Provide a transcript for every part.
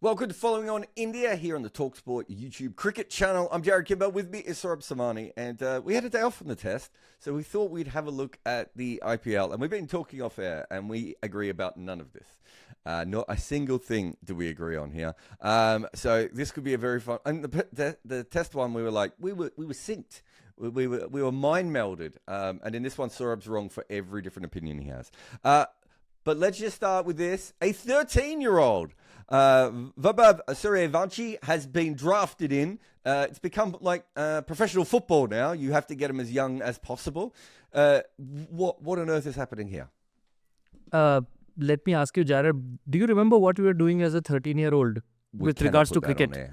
Welcome to Following on India here on the talkSPORT YouTube cricket channel. I'm Jarrod Kimber. With me is Saurabh Somani, and we had a day off from the test, so we thought we'd have a look at the IPL. And we've been talking off air, and we agree about none of this. Not a single thing do we agree on here. So this could be a very fun. And the test one, we were like, we were synced. We were mind melded. And in this one, Saurabh's wrong for every different opinion he has. But let's just start with this. A 13-year-old. Vaibhav Suryavanshi has been drafted in. It's become like professional football now. You have to get him as young as possible. What on earth is happening here? Let me ask you, Jarrod, do you remember what you were doing as a 13-year-old with regards to cricket?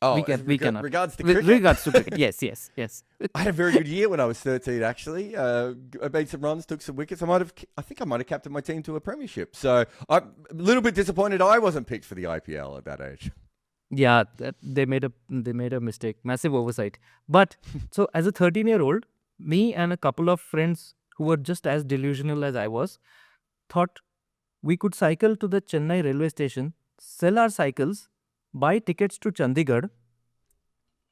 Oh, we cannot. Regards to with cricket? regards to cricket, yes. I had a very good year when I was 13, actually. I made some runs, took some wickets. I think I might have captained my team to a premiership. So I'm a little bit disappointed I wasn't picked for the IPL at that age. Yeah, they made a mistake, massive oversight. But so as a 13-year-old, me and a couple of friends who were just as delusional as I was, thought we could cycle to the Chennai railway station, sell our cycles, buy tickets to Chandigarh,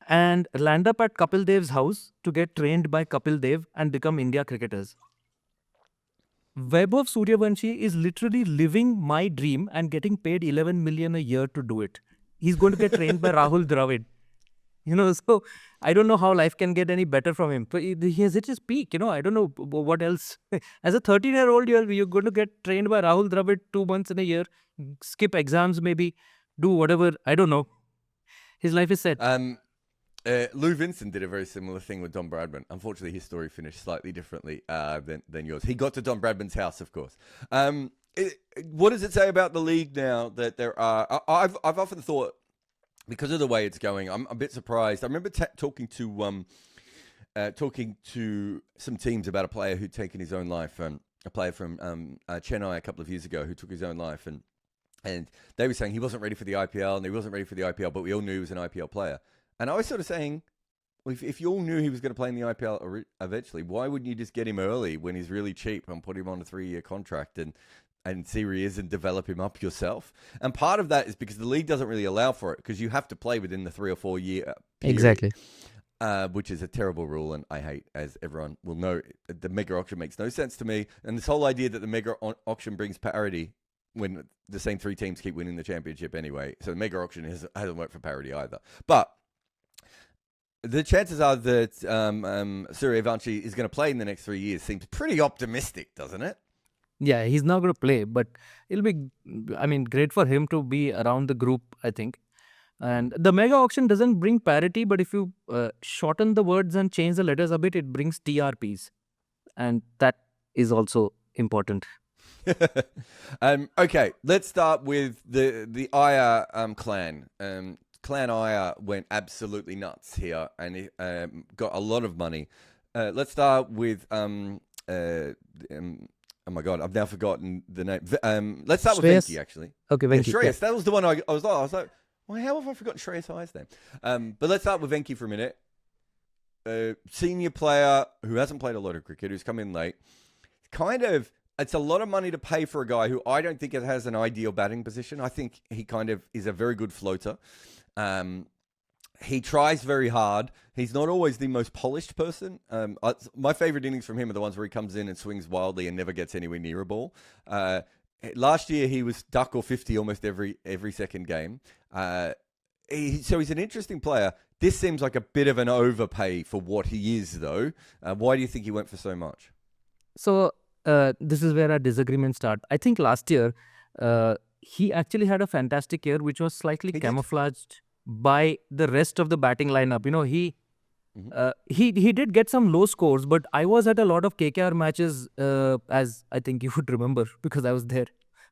and land up at Kapil Dev's house to get trained by Kapil Dev and become India cricketers. Vaibhav Suryavanshi is literally living my dream and getting paid 11 million a year to do it. He's going to get trained by Rahul Dravid. So I don't know how life can get any better from him. But he has hit his peak, I don't know what else. As a 13-year-old, you're going to get trained by Rahul Dravid 2 months in a year, skip exams maybe, do whatever, I don't know. His life is set. Lou Vincent did a very similar thing with Don Bradman. Unfortunately, his story finished slightly differently than yours. He got to Don Bradman's house, of course. What does it say about the league now that there are... I've often thought, because of the way it's going, I'm a bit surprised. I remember talking to some teams about a player who'd taken his own life, a player from Chennai a couple of years ago who took his own life, and they were saying he wasn't ready for the IPL, and he wasn't ready for the IPL, but we all knew he was an IPL player. And I was sort of saying, well, if you all knew he was going to play in the IPL eventually, why wouldn't you just get him early when he's really cheap and put him on a 3-year contract and see where he is and develop him up yourself? And part of that is because the league doesn't really allow for it, because you have to play within the 3 or 4 year period. Exactly. Which is a terrible rule, and I hate, as everyone will know. The mega auction makes no sense to me. And this whole idea that the mega auction brings parity when the same 3 teams keep winning the championship anyway. So the mega auction hasn't worked for parity either. But the chances are that Suryavanshi is going to play in the next 3 years seems pretty optimistic, doesn't it? Yeah, he's not going to play, but it'll be, great for him to be around the group, I think. And the mega auction doesn't bring parity, but if you shorten the words and change the letters a bit, it brings TRPs. And that is also important. Okay, let's start with the Iyer clan. Clan Iyer went absolutely nuts here and got a lot of money. Let's start with oh my God, I've now forgotten the name. Let's start with Venki, actually. Okay, Venki. Shreyas, yeah. that was the one I was like, well, how have I forgotten Shreyas Iyer's name? But let's start with Venki for a minute. Senior player who hasn't played a lot of cricket, who's come in late. It's a lot of money to pay for a guy who I don't think has an ideal batting position. I think he kind of is a very good floater. He tries very hard. He's not always the most polished person. My favorite innings from him are the ones where he comes in and swings wildly and never gets anywhere near a ball. Last year, he was duck or 50 almost every second game. So he's an interesting player. This seems like a bit of an overpay for what he is, though. Why do you think he went for so much? So this is where our disagreements start. I think last year, he actually had a fantastic year, which was slightly camouflaged by the rest of the batting lineup. He did get some low scores, but I was at a lot of KKR matches, as I think you would remember, because I was there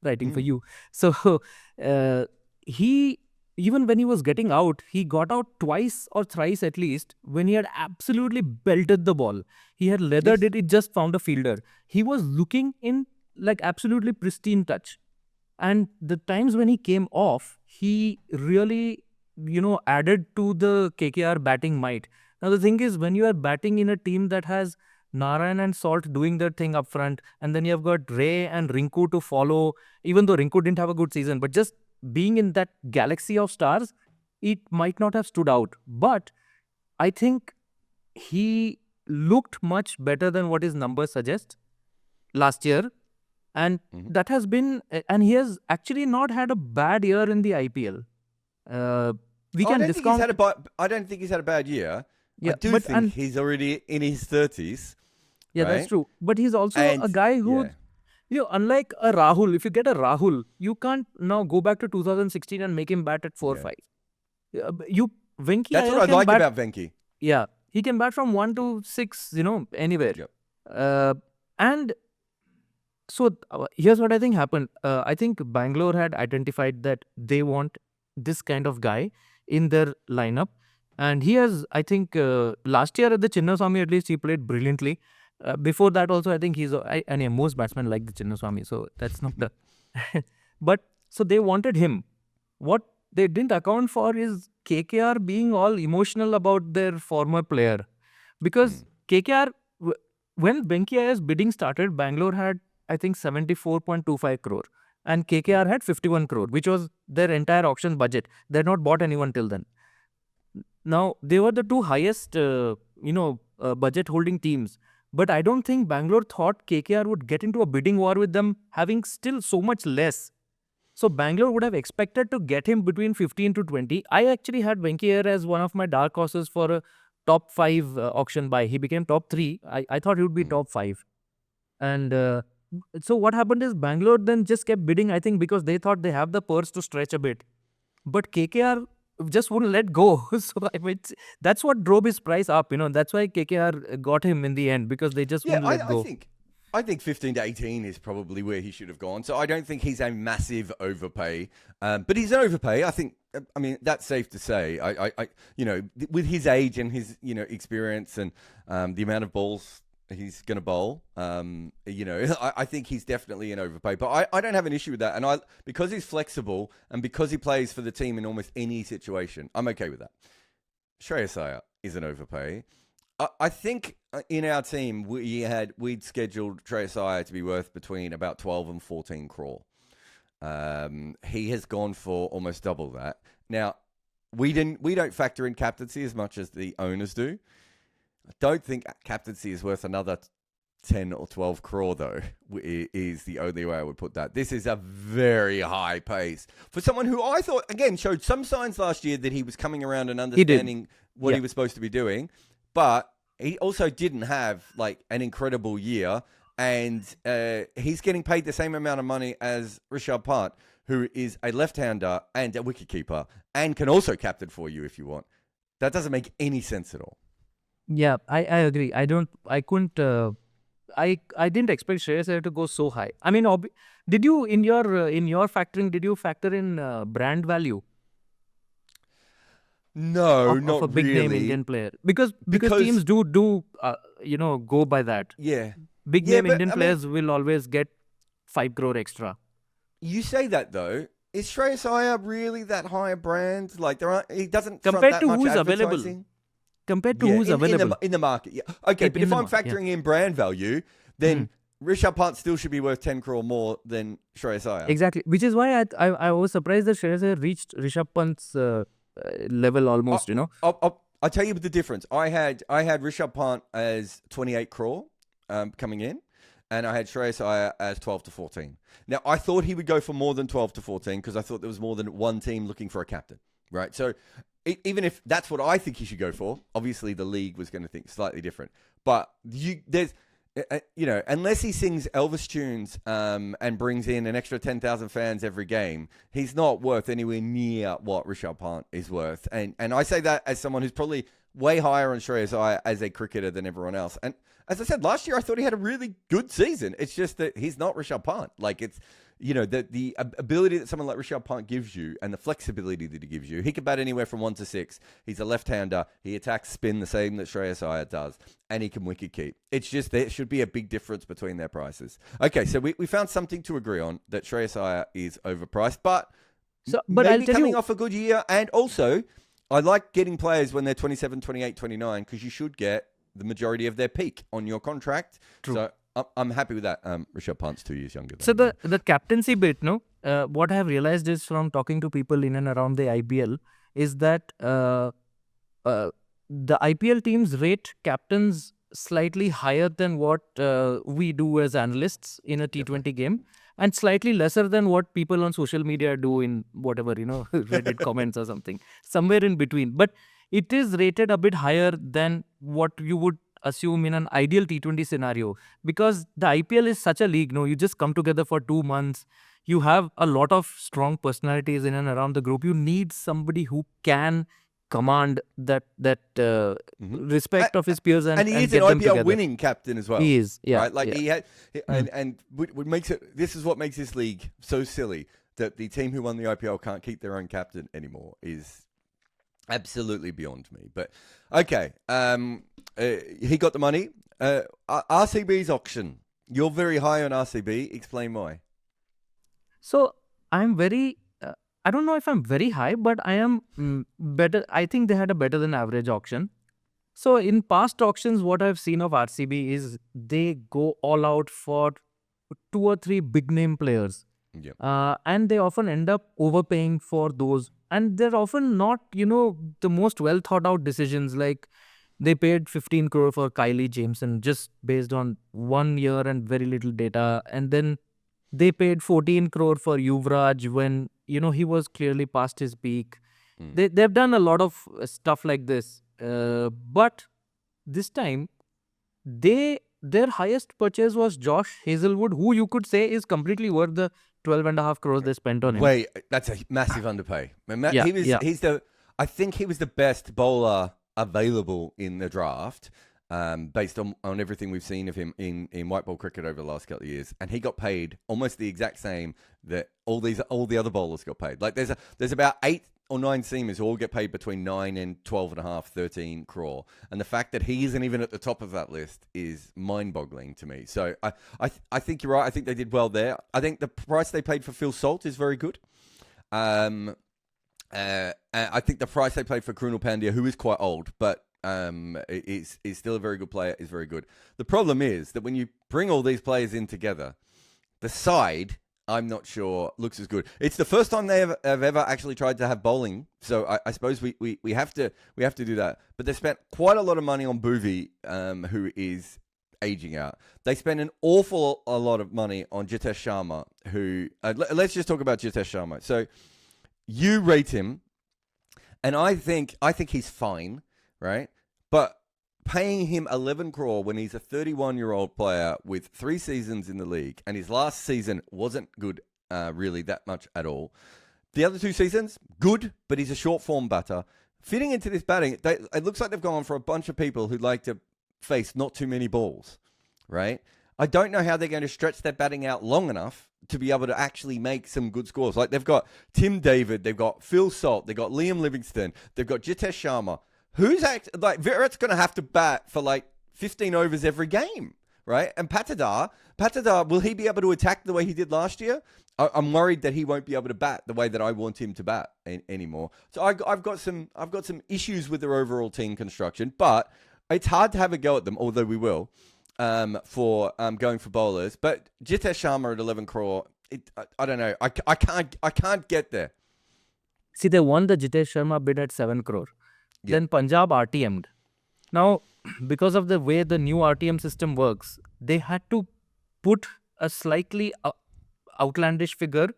writing for you. So he, even when he was getting out, he got out twice or thrice at least when he had absolutely belted the ball. He had leathered it, just found a fielder. He was looking in like absolutely pristine touch. And the times when he came off, he really, added to the KKR batting might. Now, the thing is, when you are batting in a team that has Narayan and Salt doing their thing up front, and then you have got Ray and Rinku to follow, even though Rinku didn't have a good season, but just being in that galaxy of stars, it might not have stood out. But I think he looked much better than what his numbers suggest last year. And that has been, and he has actually not had a bad year in the IPL. We can discount. I don't think he's had a bad year. Yeah, I do think he's already in his 30s. Yeah, right? that's true. But he's also a guy who, unlike a Rahul, if you get a Rahul, you can't now go back to 2016 and make him bat at 4-5. Venki. That's what I like about Venki. Yeah, he can bat from 1 to 6, anywhere. Yep. And so here's what I think happened. I think Bangalore had identified that they want this kind of guy in their lineup. And he has, I think, last year at the Chinnaswamy, at least he played brilliantly. Before that also, I think most batsmen like the Chinnaswamy. So that's not the... But, so they wanted him. What they didn't account for is KKR being all emotional about their former player. Because KKR, when Venki Iyer's bidding started, Bangalore had, I think, 74.25 crore. And KKR had 51 crore, which was their entire auction budget. They had not bought anyone till then. Now, they were the two highest, budget holding teams. But I don't think Bangalore thought KKR would get into a bidding war with them, having still so much less. So Bangalore would have expected to get him between 15 to 20. I actually had Venki Iyer as one of my dark horses for a top 5 auction buy. He became top 3. I thought he would be top 5. And so what happened is Bangalore then just kept bidding, I think, because they thought they have the purse to stretch a bit. But KKR just wouldn't let go. So that's what drove his price up. That's why KKR got him in the end, because they just wouldn't let go. I think 15 to 18 is probably where he should have gone. So I don't think he's a massive overpay, but he's an overpay. I think. I mean, that's safe to say. With his age and his experience and the amount of balls he's going to bowl, I think he's definitely an overpay. But I don't have an issue with that, and because he's flexible and because he plays for the team in almost any situation, I'm okay with that. Shreyas Iyer is an overpay. I think in our team we'd scheduled Shreyas Iyer to be worth between about 12 and 14 crore. He has gone for almost double that. Now, we don't factor in captaincy as much as the owners do. I don't think captaincy is worth another 10 or 12 crore, though, is the only way I would put that. This is a very high pace for someone who I thought, again, showed some signs last year that he was coming around and understanding what he was supposed to be doing. But he also didn't have an incredible year, and he's getting paid the same amount of money as Rishabh Pant, who is a left-hander and a wicketkeeper, and can also captain for you if you want. That doesn't make any sense at all. Yeah, I agree. I didn't expect Shreyas Iyer to go so high. I mean, did you in your factoring? Did you factor in brand value? No, not of a big really. name Indian player, because teams do go by that. Yeah, big name Indian players will always get 5 crore extra. You say that though. Is Shreyas Iyer really that high a brand? He doesn't compared front that to much who's available. advertising? Compared to who's available in the market. Yeah. Okay, but if I'm factoring in brand value, then Rishabh Pant still should be worth 10 crore more than Shreyas Iyer. Exactly, which is why I was surprised that Shreyas Iyer reached Rishabh Pant's level almost. I'll tell you the difference. I had Rishabh Pant as 28 crore coming in, and I had Shreyas Iyer as 12 to 14. Now, I thought he would go for more than 12 to 14 because I thought there was more than one team looking for a captain, right? So even if that's what I think he should go for, obviously the league was going to think slightly different. But unless he sings Elvis tunes and brings in an extra 10,000 fans every game, he's not worth anywhere near what Rishabh Pant is worth. And I say that as someone who's probably way higher on Shreyas Iyer as a cricketer than everyone else. And as I said, last year I thought he had a really good season. It's just that he's not Rishabh Pant. The ability that someone like Rishabh Pant gives you and the flexibility that he gives you. He can bat anywhere from 1 to 6. He's a left-hander. He attacks spin the same that Shreyas Iyer does. And he can wicket keep. It's just there should be a big difference between their prices. Okay, so we found something to agree on, that Shreyas Iyer is overpriced. But maybe coming off a good year. And also, I like getting players when they're 27, 28, 29, because you should get the majority of their peak on your contract. True. So I'm happy with that. Rishabh Pant's 2 years younger. So the captaincy bit, no? what I have realized is from talking to people in and around the IPL is that the IPL teams rate captains slightly higher than what we do as analysts in a T20 game, and slightly lesser than what people on social media do in whatever, Reddit comments or something, somewhere in between. But it is rated a bit higher than what you would assume in an ideal T20 scenario, because the IPL is such a league. No, you just come together for 2 months. You have a lot of strong personalities in and around the group. You need somebody who can command that respect of his peers and he is get an them IPL together. winning captain as well. He is, yeah, right. Like yeah. he had, and what makes it. This is what makes this league so silly, that the team who won the IPL can't keep their own captain anymore is absolutely beyond me. But okay, he got the money. RCB's auction. You're very high on RCB. Explain why. So I'm very. I don't know if I'm very high, but I am better. I think they had a better than average auction. So in past auctions, what I've seen of RCB is they go all out for 2 or 3 big name players. Yep. And they often end up overpaying for those. And they're often not, the most well thought out decisions. Like they paid 15 crore for Kylie Jameson just based on 1 year and very little data. And then they paid 14 crore for Yuvraj when, he was clearly past his peak. They've done a lot of stuff like this. But this time, their highest purchase was Josh Hazelwood, who you could say is completely worth the 12.5 crores they spent on him. Wait, that's a massive underpay. I think he was the best bowler available in the draft, based on everything we've seen of him in white ball cricket over the last couple of years, and he got paid almost the exact same that all the other bowlers got paid. Like there's about 8 or 9 seamers who all get paid between 9 and 12.5, 13 crore, and the fact that he isn't even at the top of that list is mind-boggling to me. So I think you're right. I think they did well there. I think the price they paid for Phil Salt is very good. I think the price they paid for Krunal Pandya, who is quite old, but is still a very good player, is very good. The problem is that when you bring all these players in together, the side, I'm not sure, looks as good. It's the first time they have ever actually tried to have bowling, so I suppose we have to do that. But they spent quite a lot of money on Bhuvi, who is aging out. They spent an awful a lot of money on Jitesh Sharma, who let's just talk about Jitesh Sharma. So you rate him, and I think he's fine. Right? But paying him 11 crore when he's a 31-year-old player with 3 seasons in the league, and his last season wasn't good really that much at all. The other 2 seasons, good, but he's a short-form batter. Fitting into this batting, it looks like they've gone for a bunch of people who like to face not too many balls, right? I don't know how they're going to stretch their batting out long enough to be able to actually make some good scores. Like they've got Tim David, they've got Phil Salt, they've got Liam Livingstone, they've got Jitesh Sharma. Virat's going to have to bat for like 15 overs every game, right? And Patidar, will he be able to attack the way he did last year? I'm worried that he won't be able to bat the way that I want him to bat anymore. So I've got some issues with their overall team construction, but it's hard to have a go at them, although we will, for going for bowlers. But Jitesh Sharma at 11 crore, I don't know. I can't get there. See, they won the Jitesh Sharma bid at 7 crore. Yeah. Then Punjab RTM'd. Now, because of the way the new RTM system works, they had to put a slightly outlandish figure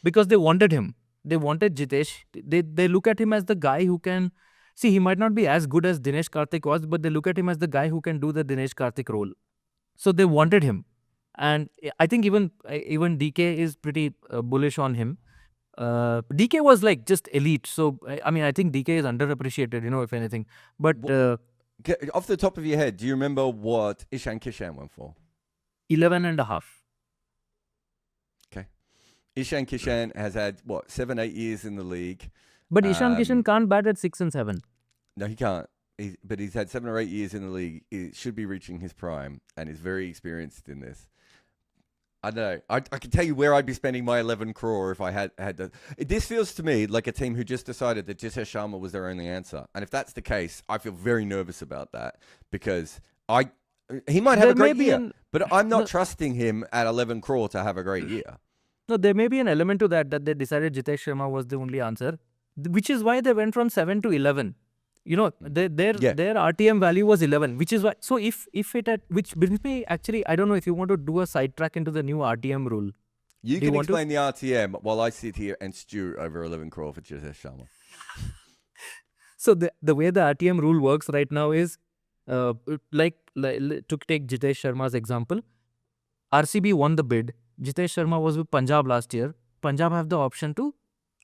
because they wanted him. They wanted Jitesh. They look at him as the guy who can... See, he might not be as good as Dinesh Karthik was, but they look at him as the guy who can do the Dinesh Karthik role. So they wanted him. And I think even DK is pretty bullish on him. DK was like just elite. So, I mean, I think DK is underappreciated, if anything. But off the top of your head, do you remember what Ishan Kishan went for? 11.5. Okay. Ishan Kishan has had, 7-8 years in the league. But Ishan Kishan can't bat at 6 and 7. No, he can't. But he's had 7 or 8 years in the league. He should be reaching his prime and is very experienced in this. I don't know. I can tell you where I'd be spending my 11 crore if I had the... This feels to me like a team who just decided that Jitesh Sharma was their only answer. And if that's the case, I feel very nervous about that because he might have a great year, but I'm not trusting him at 11 crore to have a great year. No, there may be an element to that they decided Jitesh Sharma was the only answer, which is why they went from 7 to 11. You know, their RTM value was 11, which is why. So if it had, which brings me actually, I don't know if you want to do a sidetrack into the new RTM rule. You can explain the RTM while I sit here and stew over 11 crore for Jitesh Sharma. So the way the RTM rule works right now is, like to take Jitesh Sharma's example, RCB won the bid. Jitesh Sharma was with Punjab last year. Punjab have the option to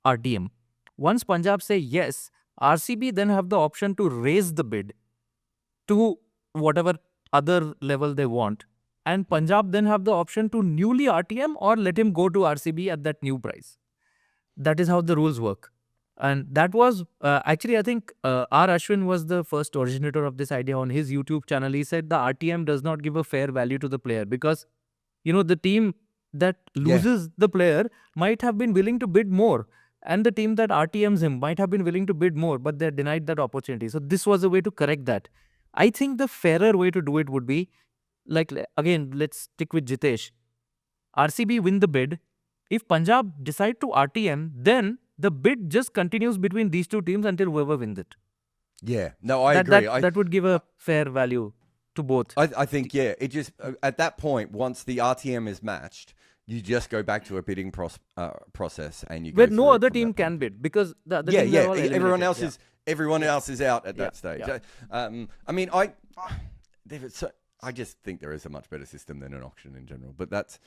RTM. Once Punjab say yes, RCB then have the option to raise the bid to whatever other level they want. And Punjab then have the option to newly RTM or let him go to RCB at that new price. That is how the rules work. And that was, actually, I think R. Ashwin was the first originator of this idea on his YouTube channel. He said the RTM does not give a fair value to the player because, you know, the team that loses the player might have been willing to bid more. And the team that RTMs him might have been willing to bid more, but they're denied that opportunity. So this was a way to correct that. I think the fairer way to do it would be, like, again, let's stick with Jitesh. RCB win the bid. If Punjab decide to RTM, then the bid just continues between these two teams until whoever wins it. Yeah, no, I agree. That would give a fair value to both. I think, it just, at that point, once the RTM is matched, you just go back to a bidding process and you go where no other team can bid because the other teams are all eliminated. Everyone else is out at that stage. Yeah. I mean, I just think there is a much better system than an auction in general, but that's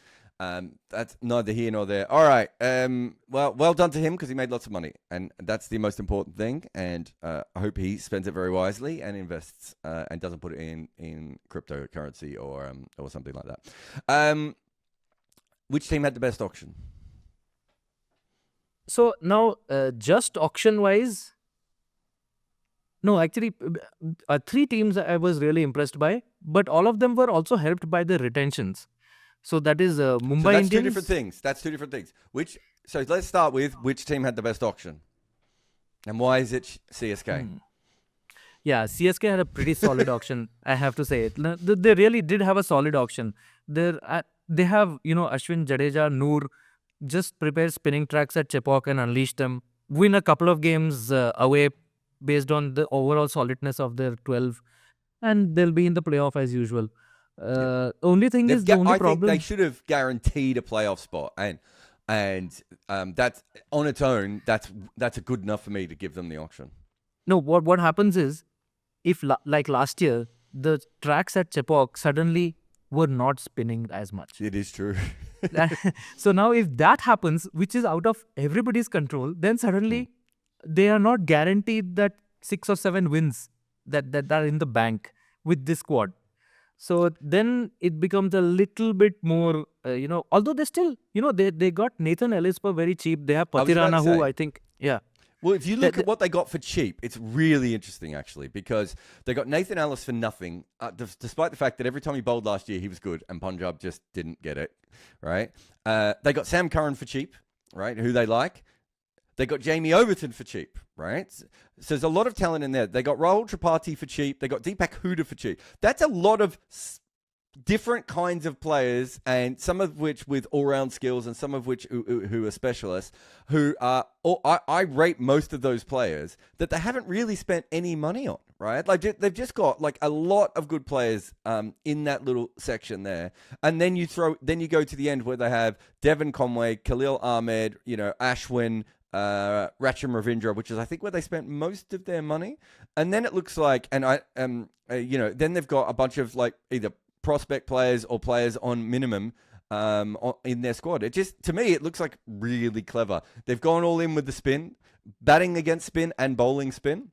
neither here nor there. All right. Well done to him because he made lots of money, and that's the most important thing. And I hope he spends it very wisely and invests and doesn't put it in cryptocurrency or something like that. Which team had the best auction? So now, just auction-wise, no, actually, 3 teams I was really impressed by, but all of them were also helped by the retentions. So that is Mumbai that's Indians. That's two different things. So let's start with which team had the best auction, and why is it CSK? Yeah, CSK had a pretty solid auction. I have to say it. They really did have a solid auction. They have, Ashwin, Jadeja, Noor just prepare spinning tracks at Chepauk and unleash them. Win a couple of games away based on the overall solidness of their 12, and they'll be in the playoff as usual. Only thing is, the only problem, think they should have guaranteed a playoff spot, and that's on its own. That's a good enough for me to give them the auction. No, what happens is, if like last year, the tracks at Chepauk suddenly were not spinning as much. It is true. So now if that happens, which is out of everybody's control, then suddenly they are not guaranteed that 6 or 7 wins that are in the bank with this squad. So then it becomes a little bit more, although they still, they got Nathan Ellis for very cheap. They have Patirana, who I think, Well, if you look at what they got for cheap, it's really interesting, actually, because they got Nathan Ellis for nothing, despite the fact that every time he bowled last year, he was good, and Punjab just didn't get it, right? They got Sam Curran for cheap, right, who they like. They got Jamie Overton for cheap, right? So there's a lot of talent in there. They got Rahul Tripathi for cheap. They got Deepak Huda for cheap. That's a lot of different kinds of players, and some of which with all-round skills, and some of which who are specialists, who are, I rate most of those players that they haven't really spent any money on, right? Like they've just got like a lot of good players in that little section there, and then you go to the end where they have Devon Conway, Khalil Ahmed, Ashwin, Racham Ravindra, which is I think where they spent most of their money, and then it looks like, and then they've got a bunch of like either prospect players or players on minimum in their squad. It just, to me, it looks like really clever. They've gone all in with the spin, batting against spin and bowling spin.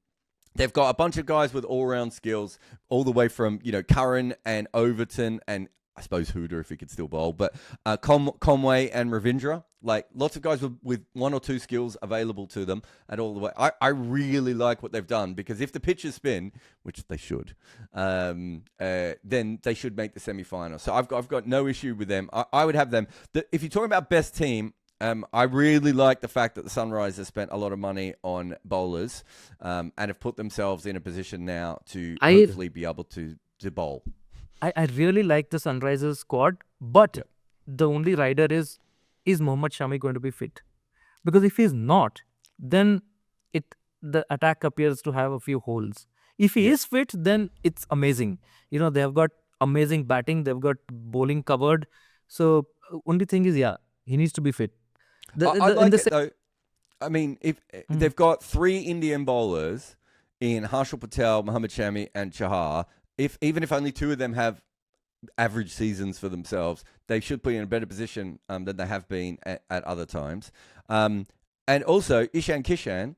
They've got a bunch of guys with all-round skills, all the way from, Curran and Overton and I suppose Huda if he could still bowl, but Conway and Ravindra, like lots of guys with 1 or 2 skills available to them at all the way. I really like what they've done, because if the pitches spin, which they should, then they should make the semi-final. So I've got no issue with them. I would have them. If you're talking about best team, I really like the fact that the Sunrisers spent a lot of money on bowlers and have put themselves in a position now to hopefully be able to bowl. I really like the Sunrisers squad, but the only rider is is Mohammad Shami going to be fit? Because if he's not, then the attack appears to have a few holes. If he is fit, then it's amazing. They have got amazing batting. They've got bowling covered. So only thing is, he needs to be fit. I like it though. I mean, if they've got 3 Indian bowlers in Harshal Patel, Mohammad Shami, and Chahar, even if only 2 of them have average seasons for themselves, they should be in a better position than they have been at other times. And also, Ishan Kishan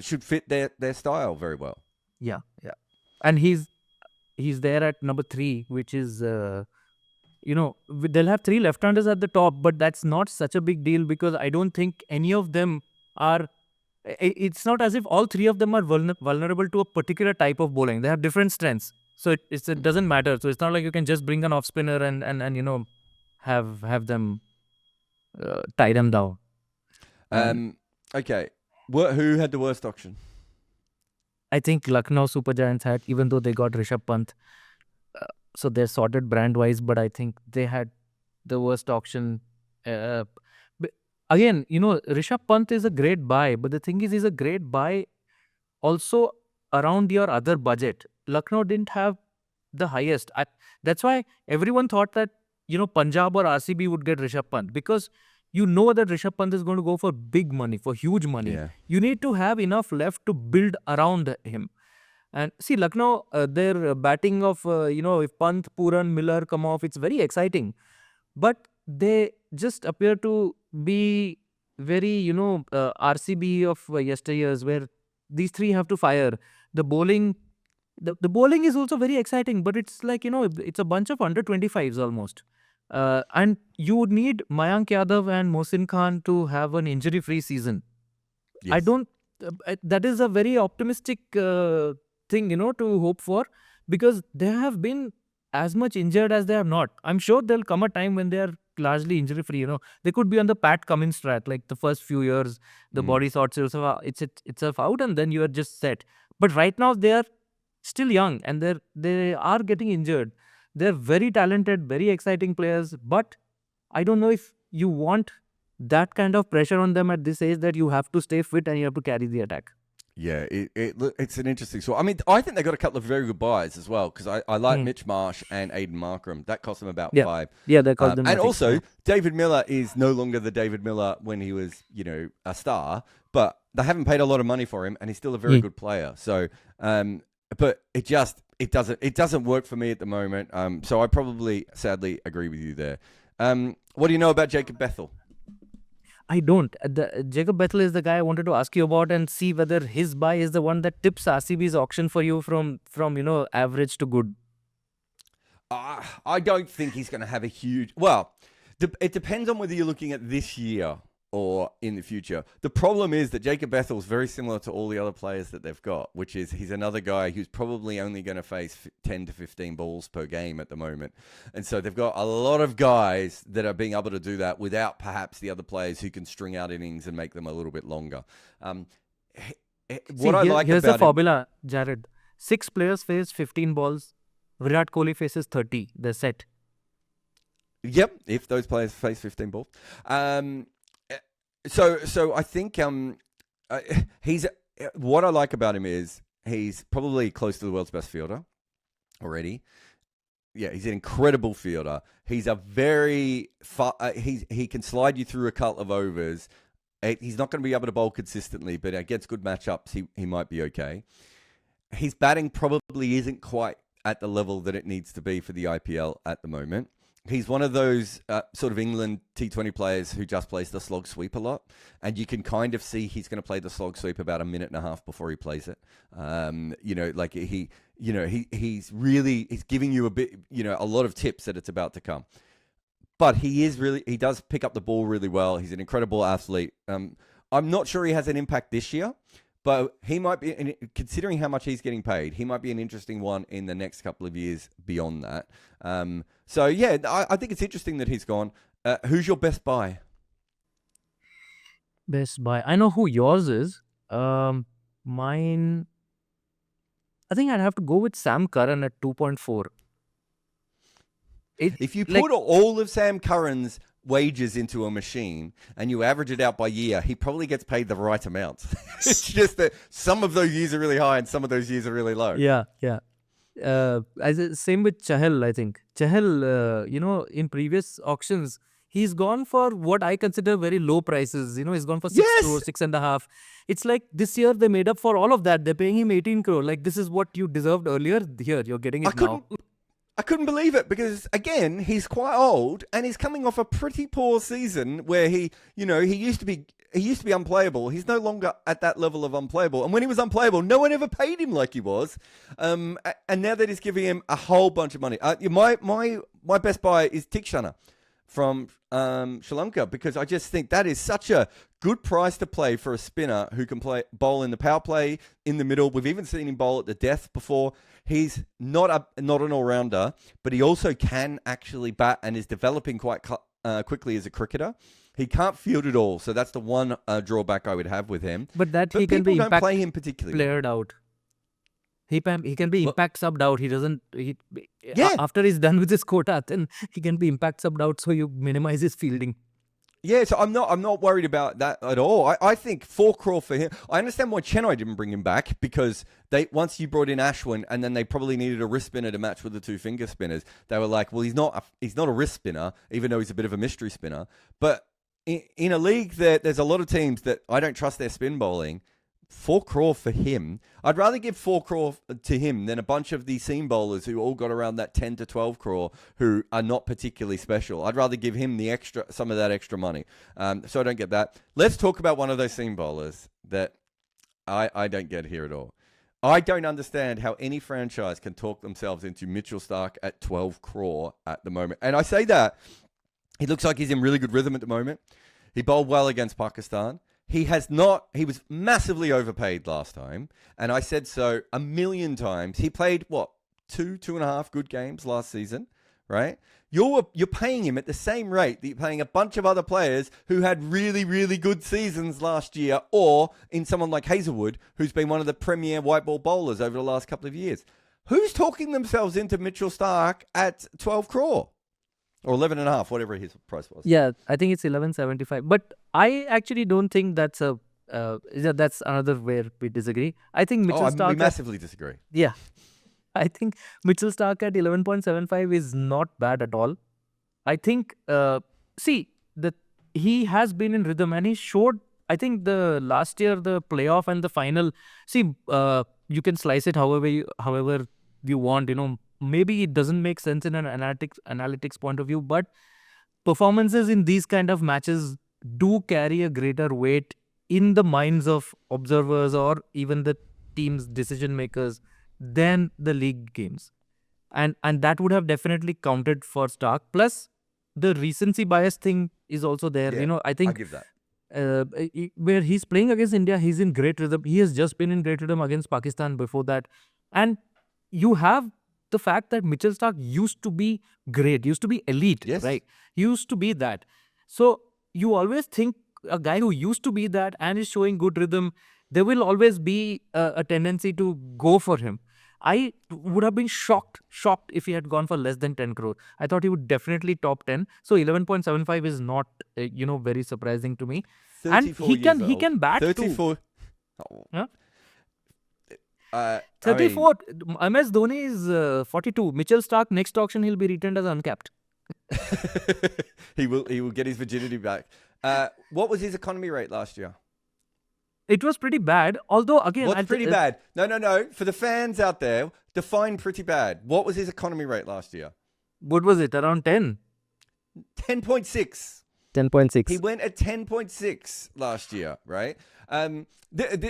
should fit their style very well. Yeah. And he's there at number 3, which is, they'll have 3 left-handers at the top, but that's not such a big deal because I don't think any of them are. It's not as if all 3 of them are vulnerable to a particular type of bowling. They have different strengths. So it doesn't matter. So it's not like you can just bring an off spinner and have them tie them down. Okay. Who had the worst auction? I think Lucknow Super Giants had, even though they got Rishabh Pant. So they're sorted brand-wise, but I think they had the worst auction. Again, Rishabh Pant is a great buy, but the thing is, he's a great buy also around your other budget. Lucknow didn't have the highest. That's why everyone thought that, Punjab or RCB would get Rishabh Pant because that Rishabh Pant is going to go for big money, for huge money. Yeah. You need to have enough left to build around him. And see, Lucknow, their batting of, if Pant, Puran, Miller come off, it's very exciting. But they just appear to be very, RCB of yesteryears where these 3 have to fire. The bowling, the bowling is also very exciting, but it's like, it's a bunch of under 25s almost. And you would need Mayank Yadav and Mohsin Khan to have an injury-free season. Yes. That is a very optimistic thing, to hope for because they have been as much injured as they have not. I'm sure there'll come a time when they are largely injury-free. They could be on the Pat Cummins strat, like the first few years, the body sorts itself out and then you are just set. But right now they are still young and they are getting injured. They're very talented, very exciting players, but I don't know if you want that kind of pressure on them at this age that you have to stay fit and you have to carry the attack. Yeah, it's an interesting sort. I mean, I think they got a couple of very good buys as well because I like Mitch Marsh and Aiden Markram. That cost them about 5. Yeah, they cost them. And also, David Miller is no longer the David Miller when he was, a star, but they haven't paid a lot of money for him and he's still a very good player. So, but it doesn't work for me at the moment. So I probably, sadly, agree with you there. What do you know about Jacob Bethel? I don't. Jacob Bethel is the guy I wanted to ask you about and see whether his buy is the one that tips RCB's auction for you from average to good. I don't think he's going to have a huge. Well, it depends on whether you're looking at this year or in the future. The problem is that Jacob Bethel is very similar to all the other players that they've got, which is he's another guy who's probably only going to face 10 to 15 balls per game at the moment. And so they've got a lot of guys that are being able to do that without perhaps the other players who can string out innings and make them a little bit longer. Here's the formula, Jarrod. 6 players face 15 balls. Virat Kohli faces 30. They're set. Yep, if those players face 15 balls. So I think he's what I like about him is he's probably close to the world's best fielder already. Yeah, he's an incredible fielder. He's a very he can slide you through a couple of overs. He's not going to be able to bowl consistently, but against good matchups, he might be okay. His batting probably isn't quite at the level that it needs to be for the IPL at the moment. He's one of those sort of England T20 players who just plays the slog sweep a lot. And you can kind of see he's going to play the slog sweep about a minute and a half before he plays it. He's giving you a lot of tips that it's about to come. But he does pick up the ball really well. He's an incredible athlete. I'm not sure he has an impact this year, but he might be, considering how much he's getting paid, he might be an interesting one in the next couple of years beyond that. So, yeah, I think it's interesting that he's gone. Who's your best buy? Best buy. I know who yours is. Mine, I think I'd have to go with Sam Curran at 2.4. If you put all of Sam Curran's wages into a machine and you average it out by year, he probably gets paid the right amount. It's just that some of those years are really high and some of those years are really low. Yeah. Same with Chahal, I think. Chahal, in previous auctions, he's gone for what I consider very low prices. He's gone for 6 crore, 6.5. It's like this year they made up for all of that. They're paying him 18 crore. Like, this is what you deserved earlier. Here, you're getting it now. I couldn't believe it because, again, he's quite old and he's coming off a pretty poor season where he used to be unplayable. He's no longer at that level of unplayable. And when he was unplayable, no one ever paid him like he was. And now that he's giving him a whole bunch of money. My best buy is Tikshana from Sri Lanka, because I just think that is such a good price to play for a spinner who can bowl in the power play, in the middle. We've even seen him bowl at the death before. He's not an all-rounder, but he also can actually bat and is developing quite quickly as a cricketer. He can't field it all, so that's the one drawback I would have with him. But he can be don't play him particularly playered out. He can be impact subbed out. After he's done with his quota, then he can be impact subbed out, so you minimize his fielding. Yeah, so I'm not worried about that at all. I think 4 crore for him. I understand why Chennai didn't bring him back, because once you brought in Ashwin and then they probably needed a wrist spinner to match with the 2 finger spinners, they were like, well, he's not a wrist spinner, even though he's a bit of a mystery spinner. But in a league that there's a lot of teams that I don't trust their spin bowling, 4 crore for him. I'd rather give 4 crore to him than a bunch of these seam bowlers who all got around that 10 to 12 crore who are not particularly special. I'd rather give him some of that extra money. So I don't get that. Let's talk about one of those seam bowlers that I don't get here at all. I don't understand how any franchise can talk themselves into Mitchell Starc at 12 crore at the moment. And I say that, he looks like he's in really good rhythm at the moment. He bowled well against Pakistan. He was massively overpaid last time, and I said so a million times. He played, 2.5 good games last season, right? You're paying him at the same rate that you're paying a bunch of other players who had really, really good seasons last year, or in someone like Hazelwood, who's been one of the premier white ball bowlers over the last couple of years. Who's talking themselves into Mitchell Starc at 12 crore? Or 11.5, whatever his price was. Yeah, I think it's 11.75. But I actually don't think that's that's another where we disagree. I think Mitchell Starc... we massively disagree. Yeah. I think Mitchell Starc at 11.75 is not bad at all. I think, that he has been in rhythm and he showed, I think the last year, the playoff and the final, you can slice it however you want, Maybe it doesn't make sense in an analytics point of view, but performances in these kind of matches do carry a greater weight in the minds of observers or even the team's decision makers than the league games. And that would have definitely counted for Starc. Plus, the recency bias thing is also there. Yeah, I think I give that. Where he's playing against India, he's in great rhythm. He has just been in great rhythm against Pakistan before that. And you have the fact that Mitchell Starc used to be great, used to be elite, yes. Right? He used to be that. So you always think a guy who used to be that and is showing good rhythm, there will always be a tendency to go for him. I would have been shocked if he had gone for less than 10 crore. I thought he would definitely top 10. So 11.75 is not, very surprising to me. And he can bat 34. too. Huh? 34. MS Dhoni is 42. Mitchell Starc, next auction, he'll be returned as uncapped. He will get his virginity back. What was his economy rate last year? It was pretty bad. Although, again... What's pretty bad? No. For the fans out there, define pretty bad. What was his economy rate last year? What was it? Around 10? 10.6. 10.6. He went at 10.6 last year, right?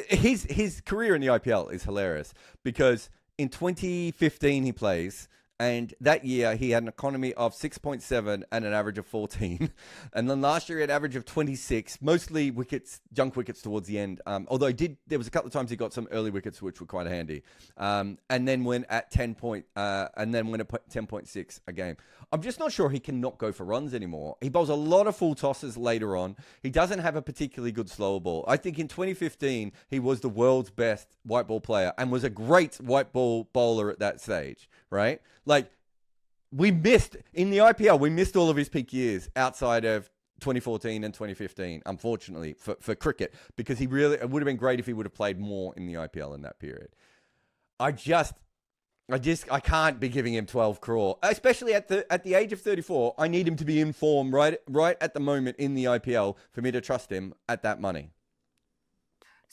His career in the IPL is hilarious because in 2015 he plays, and that year he had an economy of 6.7 and an average of 14. And then last year he had an average of 26, mostly junk wickets towards the end. Although there was a couple of times he got some early wickets which were quite handy. And then went at 10.6 a game. I'm just not sure he can not go for runs anymore. He bowls a lot of full tosses later on. He doesn't have a particularly good slower ball. I think in 2015 he was the world's best white ball player and was a great white ball bowler at that stage, right? Like, we missed in the IPL. We missed all of his peak years outside of 2014 and 2015, unfortunately, for cricket, because it would have been great if he would have played more in the IPL in that period. I can't be giving him 12 crore, especially at the age of 34. I need him to be in form right at the moment in the IPL for me to trust him at that money.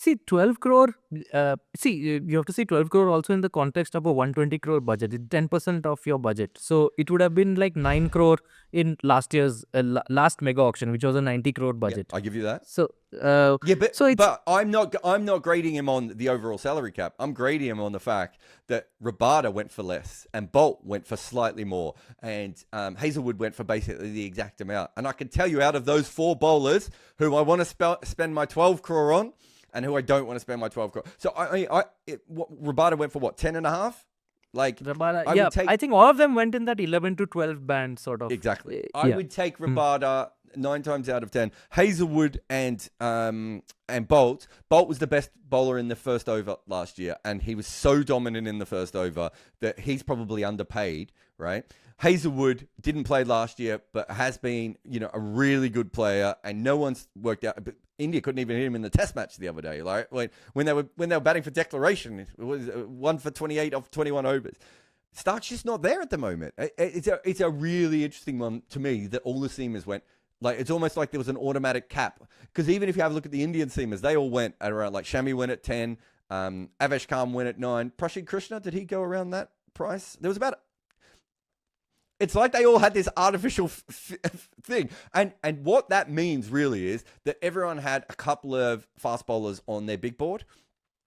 See, 12 crore, you have to see 12 crore also in the context of a 120 crore budget. It's 10% of your budget. So it would have been like 9 crore in last year's last mega auction, which was a 90 crore budget. Yeah, I give you that. So but I'm not grading him on the overall salary cap. I'm grading him on the fact that Rabada went for less and Bolt went for slightly more, and Hazelwood went for basically the exact amount. And I can tell you, out of those 4 bowlers who I want to spend my 12 crore on, and who I don't want to spend my 12 crore. So Rabada went for what, 10.5? Like Rabada, I think all of them went in that 11 to 12 band sort of. Exactly. I would take Rabada 9 times out of 10. Hazelwood and Bolt. Bolt was the best bowler in the first over last year, and he was so dominant in the first over that he's probably underpaid, right? Hazelwood didn't play last year, but has been, a really good player, and no one's worked out. But India couldn't even hit him in the Test match the other day. Like when they were batting for declaration, it was 1 for 28 off 21 overs. Starc's just not there at the moment. It's a really interesting one to me that all the seamers went. Like, it's almost like there was an automatic cap, because even if you have a look at the Indian seamers, they all went at around, like, Shami went at 10, Avesh Khan went at 9. Prashid Krishna, did he go around that price? There was about. It's like they all had this artificial thing. And what that means really is that everyone had a couple of fast bowlers on their big board,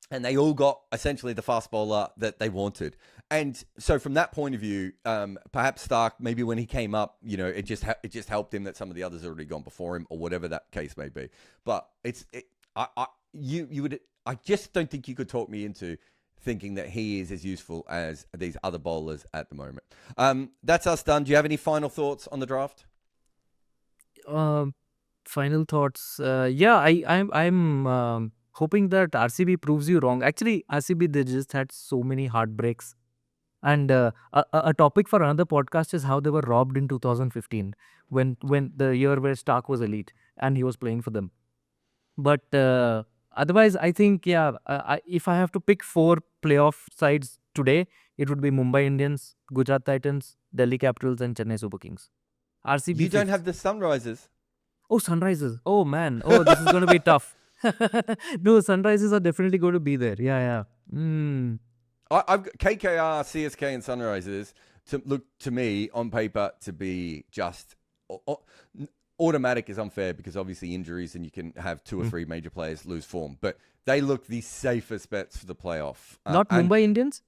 and they all got essentially the fast bowler that they wanted. And so from that point of view, perhaps Starc, maybe when he came up, it just helped him that some of the others had already gone before him, or whatever that case may be. But I just don't think you could talk me into thinking that he is as useful as these other bowlers at the moment. That's us done. Do you have any final thoughts on the draft? Final thoughts. I'm hoping that RCB proves you wrong. Actually, RCB, they just had so many heartbreaks. And a topic for another podcast is how they were robbed in 2015, when the year where Starc was elite and he was playing for them. But otherwise, I think, if I have to pick 4 playoff sides today, it would be Mumbai Indians, Gujarat Titans, Delhi Capitals, and Chennai Super Kings. RCB. You don't have the Sunrisers. Oh, Sunrisers. Oh, man. Oh, this is going to be tough. No, Sunrisers are definitely going to be there. Yeah. I've got KKR, CSK, and Sunrisers to look to me on paper to be just automatic is unfair, because obviously injuries and you can have 2 or 3 major players lose form, but they look the safest bets for the playoff. Not Mumbai Indians?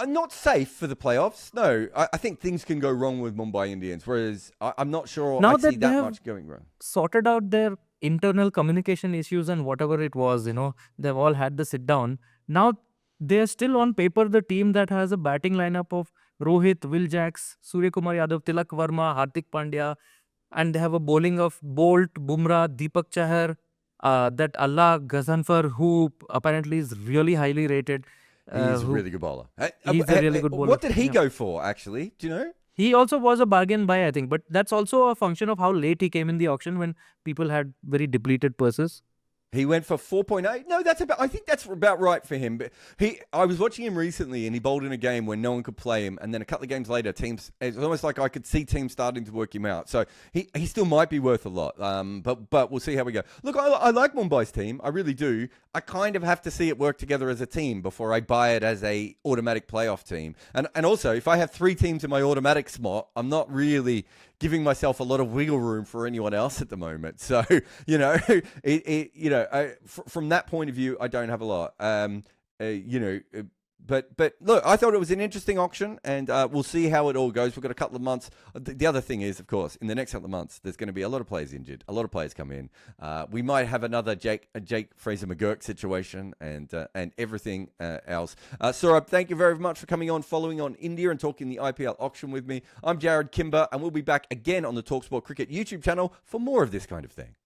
Not safe for the playoffs. No, I think things can go wrong with Mumbai Indians, whereas I'm not sure I see that much going wrong. Sorted out their internal communication issues and whatever it was, they've all had the sit down. Now they're still on paper the team that has a batting lineup of Rohit, Will Jacks, Surya Kumar Yadav, Tilak Verma, Hardik Pandya, and they have a bowling of Bolt, Bumrah, Deepak Chahar, that Allah Ghazanfar, who apparently is really highly rated. He's a really good bowler. He's a really good bowler. What did he go for, actually? Do you know? He also was a bargain buy, I think. But that's also a function of how late he came in the auction, when people had very depleted purses. He went for 4.8. No, I think that's about right for him. But I was watching him recently, and he bowled in a game when no one could play him. And then a couple of games later, it's almost like I could see teams starting to work him out. So he still might be worth a lot. But we'll see how we go. Look, I like Mumbai's team. I really do. I kind of have to see it work together as a team before I buy it as a automatic playoff team. And also, if I have 3 teams in my automatic spot, I'm not really giving myself a lot of wiggle room for anyone else at the moment. So, from that point of view, I don't have a lot. But look, I thought it was an interesting auction, and we'll see how it all goes. We've got a couple of months. The other thing is, of course, in the next couple of months, there's going to be a lot of players injured, a lot of players come in. We might have another Jake Fraser McGurk situation, and everything else. Saurabh, thank you very much for coming on, following on India and talking the IPL auction with me. I'm Jarrod Kimber, and we'll be back again on the talkSPORT Cricket YouTube channel for more of this kind of thing.